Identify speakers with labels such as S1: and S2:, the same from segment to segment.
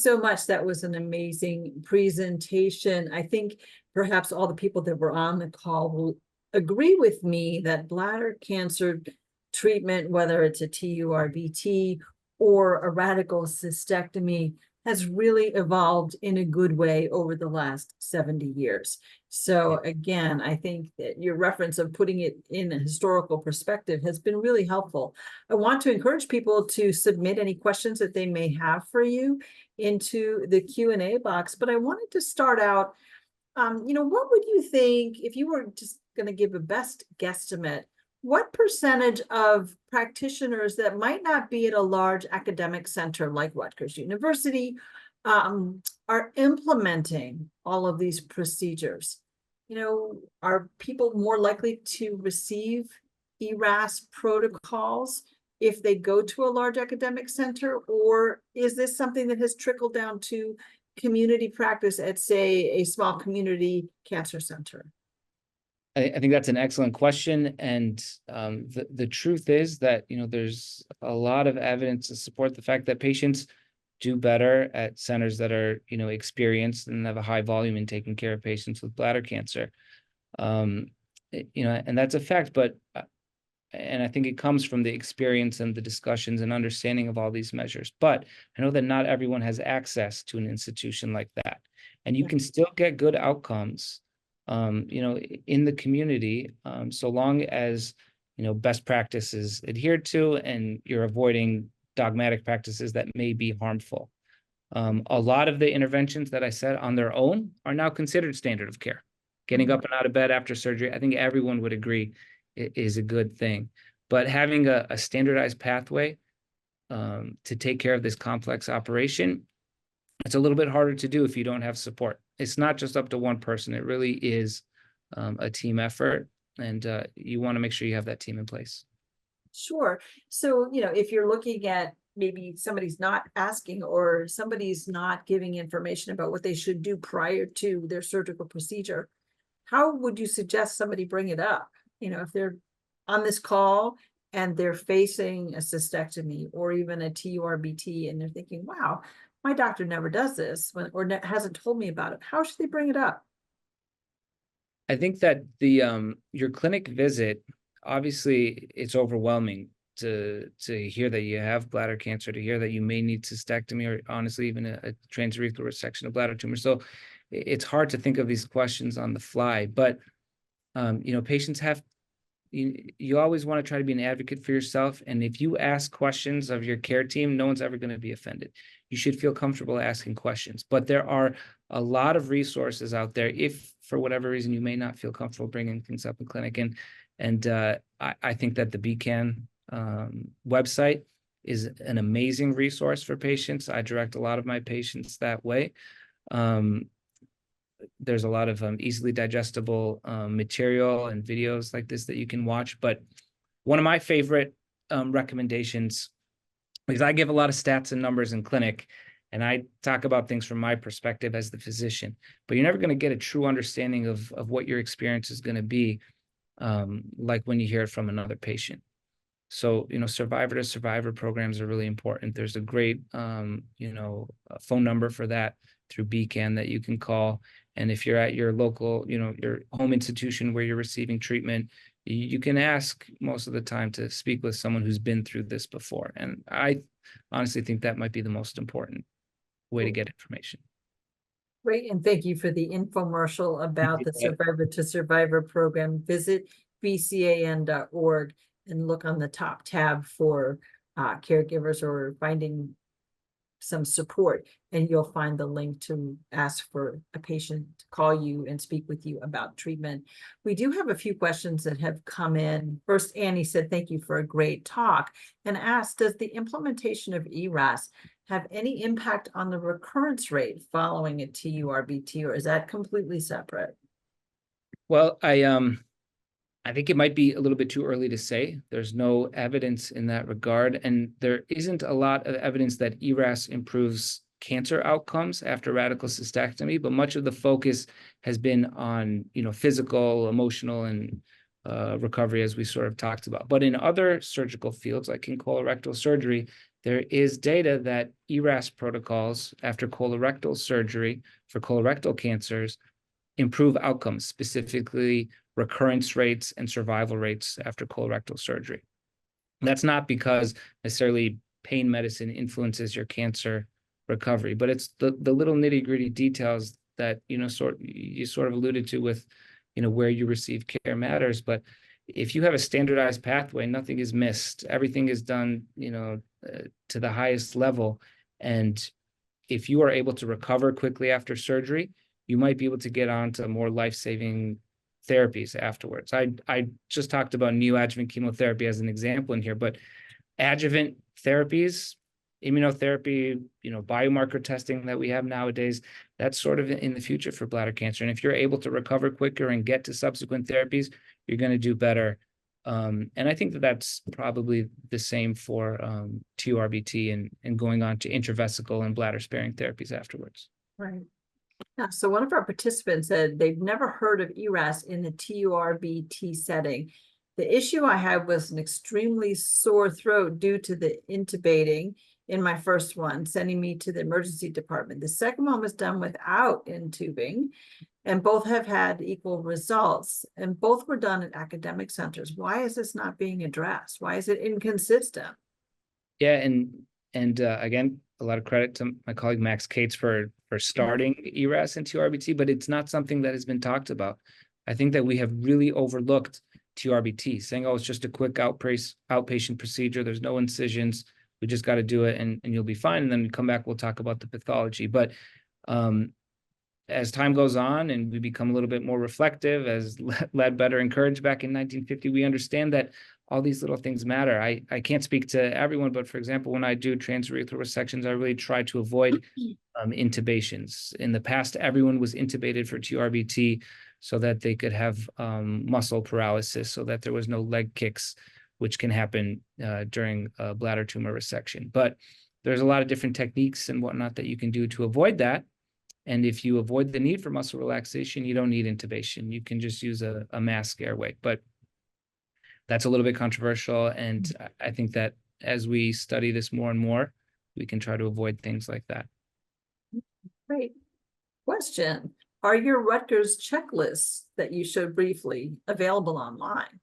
S1: so much. That was an amazing presentation. I think perhaps all the people that were on the call will agree with me that bladder cancer treatment, whether it's a TURBT or a radical cystectomy, has really evolved in a good way over the last 70 years. So again, I think that your reference of putting it in a historical perspective has been really helpful. I want to encourage people to submit any questions that they may have for you into the Q&A box, but I wanted to start out, what would you think, if you were just going to give a best guesstimate, what percentage of practitioners that might not be at a large academic center like Rutgers University are implementing all of these procedures? Are people more likely to receive ERAS protocols if they go to a large academic center, or is this something that has trickled down to community practice at, say, a small community cancer center?
S2: I think that's an excellent question. And the truth is that, there's a lot of evidence to support the fact that patients do better at centers that are, experienced and have a high volume in taking care of patients with bladder cancer. And that's a fact, and I think it comes from the experience and the discussions and understanding of all these measures. But I know that not everyone has access to an institution like that. And you can still get good outcomes in the community, so long as, best practice is adhered to and you're avoiding dogmatic practices that may be harmful. A lot of the interventions that I said on their own are now considered standard of care. Getting up and out of bed after surgery, I think everyone would agree is a good thing. But having a standardized pathway to take care of this complex operation, it's a little bit harder to do if you don't have support. It's not just up to one person. It really is a team effort, and you want to make sure you have that team in place.
S1: Sure. So, if you're looking at maybe somebody's not asking or somebody's not giving information about what they should do prior to their surgical procedure, how would you suggest somebody bring it up? If they're on this call and they're facing a cystectomy or even a TURBT and they're thinking, wow, my doctor never does this or hasn't told me about it, how should they bring it up?
S2: I think that your clinic visit, obviously it's overwhelming to hear that you have bladder cancer, to hear that you may need cystectomy, or honestly even a transurethral resection of bladder tumor. So it's hard to think of these questions on the fly, but patients have, you always want to try to be an advocate for yourself. And if you ask questions of your care team, no one's ever going to be offended. You should feel comfortable asking questions, but there are a lot of resources out there if for whatever reason you may not feel comfortable bringing things up in clinic. And I think that the BCAN website is an amazing resource for patients. I direct a lot of my patients that way. There's a lot of easily digestible material and videos like this that you can watch. But one of my favorite recommendations, because I give a lot of stats and numbers in clinic, and I talk about things from my perspective as the physician, but you're never going to get a true understanding of what your experience is going to be like when you hear it from another patient. So, survivor to survivor programs are really important. There's a great, phone number for that through BCAN that you can call. And if you're at your local, your home institution where you're receiving treatment, you can ask most of the time to speak with someone who's been through this before. And I honestly think that might be the most important way to get information.
S1: Great. And thank you for the infomercial about the Survivor to Survivor program. Visit bcan.org and look on the top tab for caregivers or finding some support, and you'll find the link to ask for a patient to call you and speak with you about treatment. We do have a few questions that have come in. First, Annie said, thank you for a great talk, and asked, does the implementation of ERAS have any impact on the recurrence rate following a TURBT, or is that completely separate?
S2: Well, I think it might be a little bit too early to say. There's no evidence in that regard, and there isn't a lot of evidence that ERAS improves cancer outcomes after radical cystectomy, but much of the focus has been on, physical, emotional, and recovery, as we sort of talked about. But in other surgical fields, like in colorectal surgery, there is data that ERAS protocols after colorectal surgery for colorectal cancers improve outcomes, specifically recurrence rates and survival rates after colorectal surgery. That's not because necessarily pain medicine influences your cancer recovery, but it's the little nitty-gritty details that, you sort of alluded to with, where you receive care matters. But if you have a standardized pathway, nothing is missed. Everything is done, to the highest level. And if you are able to recover quickly after surgery, you might be able to get on to more life-saving therapies afterwards. I just talked about neoadjuvant chemotherapy as an example in here, but adjuvant therapies, immunotherapy, biomarker testing that we have nowadays, that's sort of in the future for bladder cancer. And if you're able to recover quicker and get to subsequent therapies, you're going to do better. And I think that that's probably the same for TURBT and going on to intravesical and bladder sparing therapies afterwards.
S1: Right. Yeah, so one of our participants said they've never heard of ERAS in the TURBT setting. The issue I had was an extremely sore throat due to the intubating in my first one, sending me to the emergency department. The second one was done without intubing, and both have had equal results, and both were done at academic centers. Why is this not being addressed? Why is it inconsistent?
S2: Yeah, and again, a lot of credit to my colleague Max Cates for starting ERAS and TURBT, but it's not something that has been talked about. I think that we have really overlooked TURBT, saying, oh, it's just a quick outpatient procedure. There's no incisions. We just got to do it and you'll be fine. And then we come back, we'll talk about the pathology. But as time goes on and we become a little bit more reflective, as Ledbetter encouraged back in 1950, we understand that all these little things matter. I can't speak to everyone, but for example, when I do transurethral resections, I really try to avoid intubations. In the past, everyone was intubated for TURBT so that they could have muscle paralysis, so that there was no leg kicks, which can happen during a bladder tumor resection. But there's a lot of different techniques and whatnot that you can do to avoid that. And if you avoid the need for muscle relaxation, you don't need intubation. You can just use a mask airway. But that's a little bit controversial. And I think that as we study this more and more, we can try to avoid things like that.
S1: Great. Question. Are your Rutgers checklists that you showed briefly available online?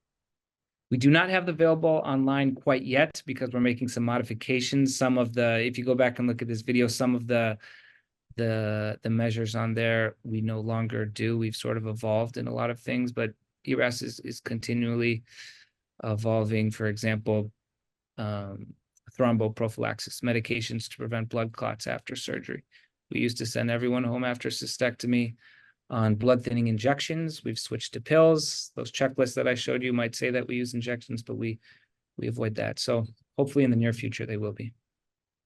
S2: We do not have them available online quite yet because we're making some modifications. Some of the, if you go back and look at this video, some of the measures on there we no longer do. We've sort of evolved in a lot of things, but ERAS is continually evolving. For example, thromboprophylaxis, medications to prevent blood clots after surgery. We used to send everyone home after cystectomy on blood thinning injections. We've switched to pills. Those checklists that I showed you might say that we use injections, but we avoid that. So hopefully in the near future, they will be.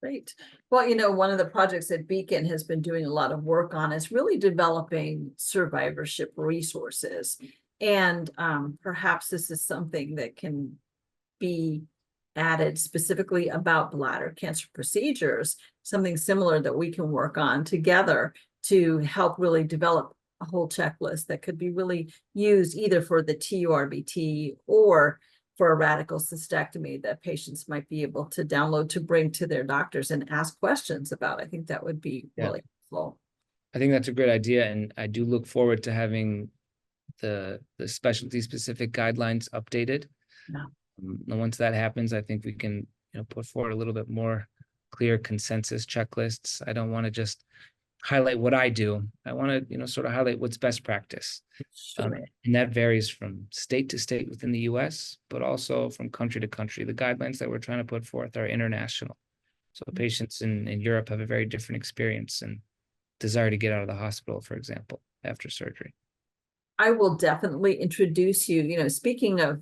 S1: Great. Well, one of the projects that Beacon has been doing a lot of work on is really developing survivorship resources. And perhaps this is something that can be added specifically about bladder cancer procedures, something similar that we can work on together to help really develop a whole checklist that could be really used either for the TURBT or for a radical cystectomy that patients might be able to download to bring to their doctors and ask questions about. I think that would be really helpful.
S2: I think that's a great idea. And I do look forward to having the specialty specific guidelines updated.
S1: Yeah.
S2: And once that happens, I think we can, put forward a little bit more clear consensus checklists. I don't want to just highlight what I do. I want to, sort of highlight what's best practice.
S1: Sure.
S2: And that varies from state to state within the US, but also from country to country. The guidelines that we're trying to put forth are international. So patients in Europe have a very different experience and desire to get out of the hospital, for example, after surgery.
S1: I will definitely introduce you, speaking of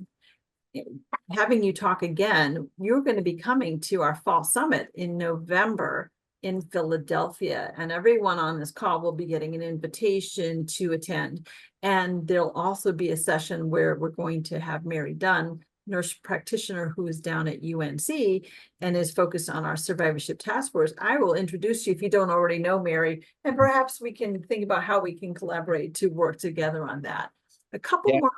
S1: having you talk again, you're going to be coming to our fall summit in November in Philadelphia, and everyone on this call will be getting an invitation to attend. And there'll also be a session where we're going to have Mary Dunn, nurse practitioner who is down at UNC and is focused on our survivorship task force. I will introduce you if you don't already know Mary, and perhaps we can think about how we can collaborate to work together on that. A couple more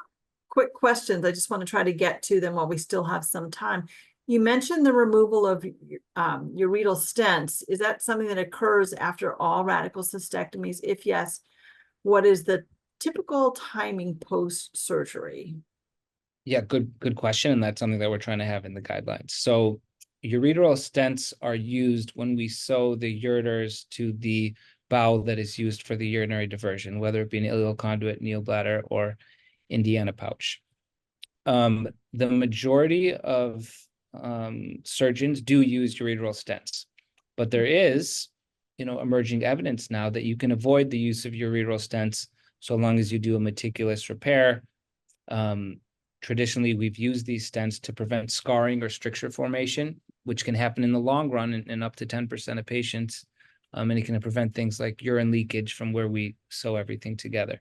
S1: quick questions. I just want to try to get to them while we still have some time. You mentioned the removal of ureteral stents. Is that something that occurs after all radical cystectomies? If yes, what is the typical timing post-surgery?
S2: Yeah, good question. And that's something that we're trying to have in the guidelines. So ureteral stents are used when we sew the ureters to the bowel that is used for the urinary diversion, whether it be an ileal conduit, neobladder, or Indiana pouch. The majority of surgeons do use ureteral stents, but there is, emerging evidence now that you can avoid the use of ureteral stents so long as you do a meticulous repair. Traditionally, we've used these stents to prevent scarring or stricture formation, which can happen in the long run in up to 10% of patients. And it can prevent things like urine leakage from where we sew everything together.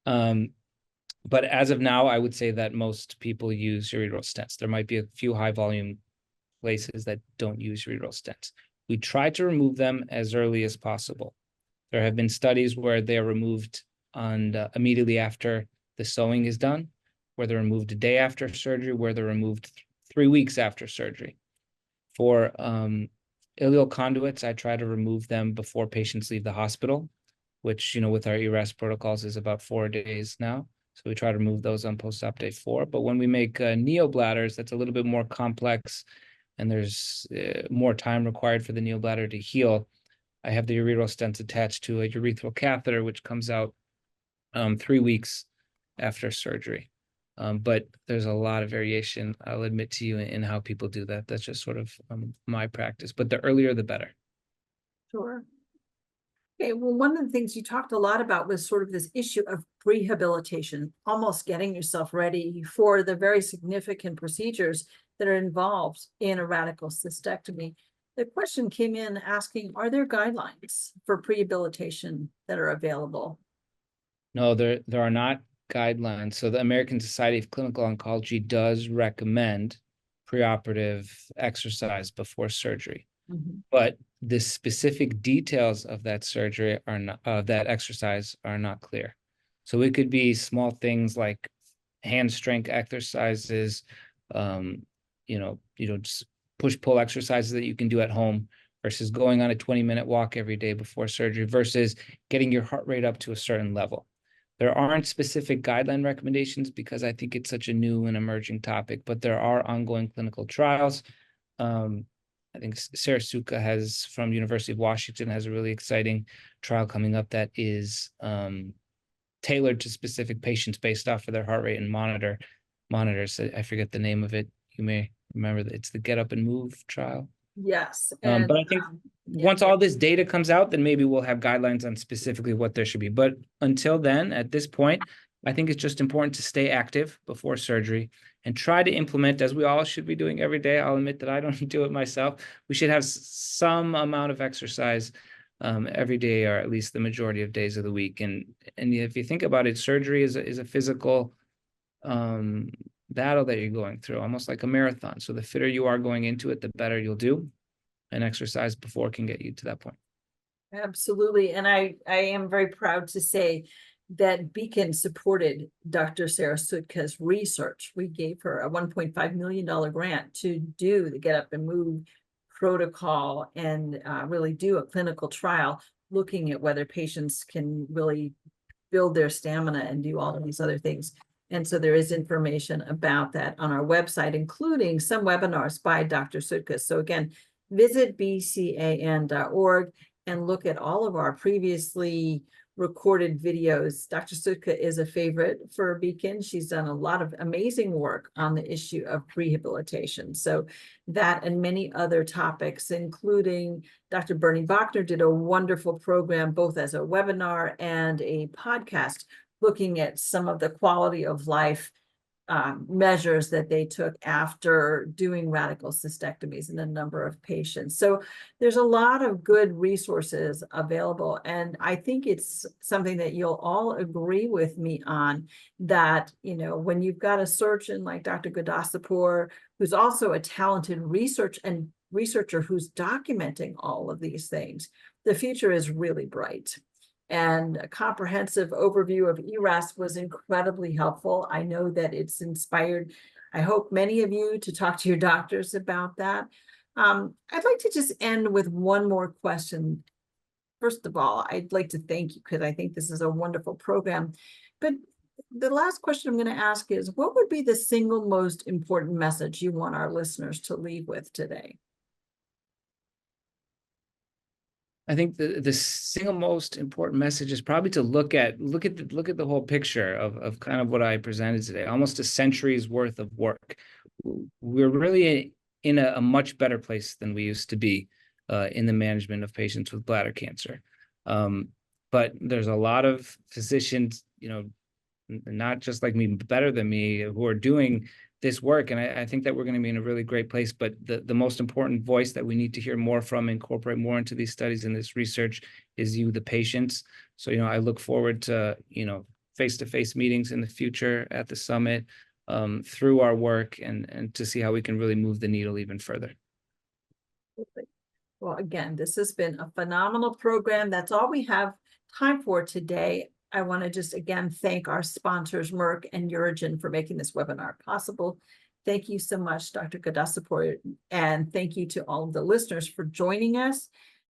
S2: But as of now, I would say that most people use ureteral stents. There might be a few high volume places that don't use ureteral stents. We try to remove them as early as possible. There have been studies where they are removed immediately after the sewing is done, where they're removed a day after surgery, where they're removed 3 weeks after surgery. For ileal conduits, I try to remove them before patients leave the hospital, which, with our ERAS protocols is about 4 days now. So we try to remove those on post-op day 4. But when we make neobladders, that's a little bit more complex, and there's more time required for the neobladder to heal. I have the ureteral stents attached to a urethral catheter, which comes out 3 weeks after surgery. But there's a lot of variation, I'll admit to you, in how people do that. That's just sort of my practice. But the earlier, the better.
S1: Sure. Okay, well, one of the things you talked a lot about was sort of this issue of prehabilitation, almost getting yourself ready for the very significant procedures that are involved in a radical cystectomy. The question came in asking, are there guidelines for prehabilitation that are available?
S2: No, there are not guidelines. So the American Society of Clinical Oncology does recommend preoperative exercise before surgery.
S1: Mm-hmm.
S2: But the specific details of that surgery are not, of that exercise are not clear. So it could be small things like hand strength exercises, just push-pull exercises that you can do at home versus going on a 20-minute walk every day before surgery versus getting your heart rate up to a certain level. There aren't specific guideline recommendations because I think it's such a new and emerging topic, but there are ongoing clinical trials. I think Sarah Suka from University of Washington has a really exciting trial coming up that is tailored to specific patients based off of their heart rate and monitors. I forget the name of it. You may remember that it's the Get Up and Move trial.
S1: Yes.
S2: But I think once all this data comes out, then maybe we'll have guidelines on specifically what there should be. But until then, at this point, I think it's just important to stay active before surgery and try to implement, as we all should be doing every day. I'll admit that I don't do it myself. We should have some amount of exercise every day, or at least the majority of days of the week. And if you think about it, surgery is a physical battle that you're going through, almost like a marathon. So the fitter you are going into it, the better you'll do. And exercise before can get you to that point.
S1: Absolutely. And I am very proud to say that Beacon supported Dr. Sarah Sutka's research. We gave her a $1.5 million grant to do the Get Up and Move protocol and really do a clinical trial looking at whether patients can really build their stamina and do all of these other things. And so there is information about that on our website, including some webinars by Dr. Sutka. So again, visit bcan.org and look at all of our previously recorded videos. Dr. Sutka is a favorite for Beacon. She's done a lot of amazing work on the issue of prehabilitation. So that and many other topics, including Dr. Bernie Bachner did a wonderful program, both as a webinar and a podcast, looking at some of the quality of life measures that they took after doing radical cystectomies in a number of patients. So there's a lot of good resources available. And I think it's something that you'll all agree with me on, that, when you've got a surgeon like Dr. Ghodoussipour, who's also a talented researcher who's documenting all of these things, the future is really bright. and a comprehensive overview of ERAS was incredibly helpful. I know that it's inspired, I hope, many of you to talk to your doctors about that. I'd like to just end with one more question. First of all, I'd like to thank you because I think this is a wonderful program. But the last question I'm going to ask is, what would be the single most important message you want our listeners to leave with today?
S2: I think the single most important message is probably to look at the whole picture of kind of what I presented today, almost a century's worth of work. We're really in a much better place than we used to be in the management of patients with bladder cancer. But there's a lot of physicians, not just like me, better than me, who are doing this work. And I think that we're going to be in a really great place. But the most important voice that we need to hear more from, incorporate more into these studies and this research, is you, the patients. So, I look forward to, face-to-face meetings in the future at the summit, through our work, and to see how we can really move the needle even further.
S1: Well, again, this has been a phenomenal program. That's all we have time for today. I want to just again thank our sponsors, Merck and UroGen, for making this webinar possible. Thank you so much, Dr. Ghodoussipour, and thank you to all of the listeners for joining us.